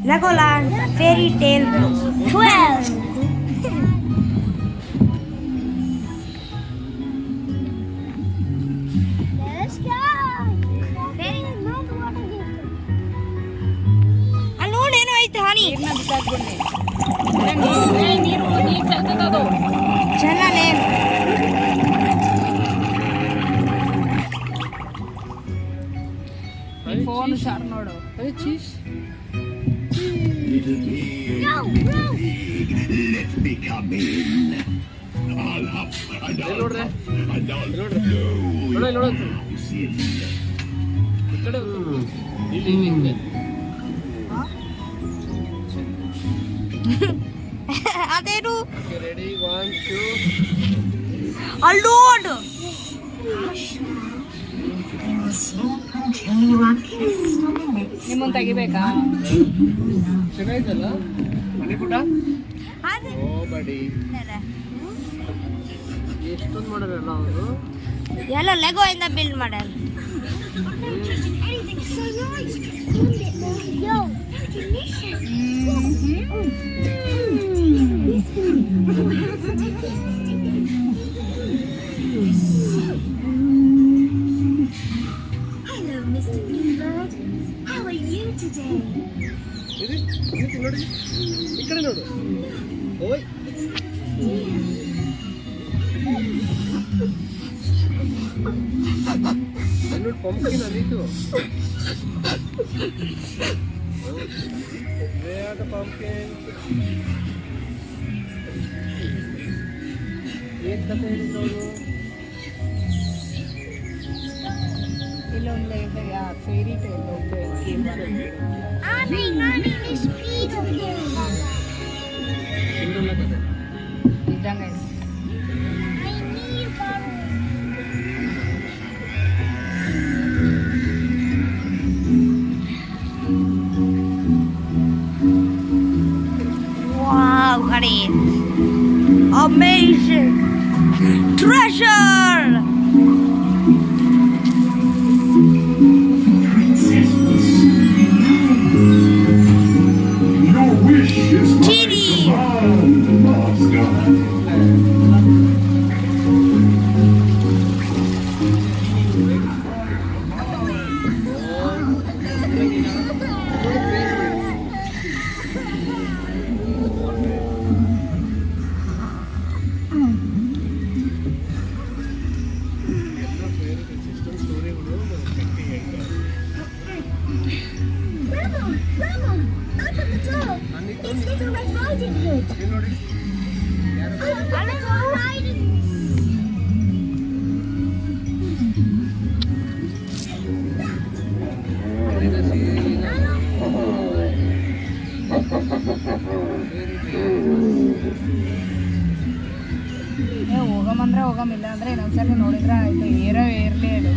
LEGOLAND Fairy Tale Book 12. Let's go. ಅಲ್ಲಿ ನೋಡಿ ಏನೋ ಐತೆ ಹಾನಿ ಚೆನ್ನಾನೆ ಫೋನ್ ಶಾರ್ ನೋಡು cheese Let me come in. I'll have ನೋಡ್ರೆ ಅದೇನು ರೆಡಿ 1 2 ಅಲ್ಲಿ ನೋಡು ನಿಮ್ಮನ್ನು ತೆಗಿಬೇಕಾ ಚೆನ್ನಾಗಿದ್ದಲ್ಲ ಮನೆ ಪುಟ ಓ ಬಡಿ ಎಷ್ಟೊಂದು ಮಾಡೋರಲ್ಲ ಅವರು ಎಲ್ಲ ಲೆಗೋ ಇಂದ ಬಿಲ್ಡ್ ಮಾಡ್ಯಾರ Hello, Mr. Bluebird. How are you today? ನೋಡಿ ಈ ಕಡೆ ನೋಡು ಓಯ್ ನೋಡಿ ಪಂಪ್ಕಿನ್ ಅದಿತ್ತು ಪಂಪ್ಕಿನ್ ಏನ್ ಕತೆ ಹೇಳಿದ್ರು ಅವರು ಇಲ್ಲೊಂದು ಫೇರಿ ಟೇಲ್ ಇದ್ದಂಗೆ Wow, honey. Amazing. Treasure. your wish is Genie. Grandma, open the door. It's Little Red Riding Hood. Little Riding ಹೋಗಮಂದ್ರೆ ಹೋಗಮಿಲ್ಲ ಅಂದ್ರೆ ಇನ್ನೊಂದ್ಸರಿ ನೋಡಿದ್ರೆ ಆಯ್ತು ಏರೋ ಇರಲಿ ಅದು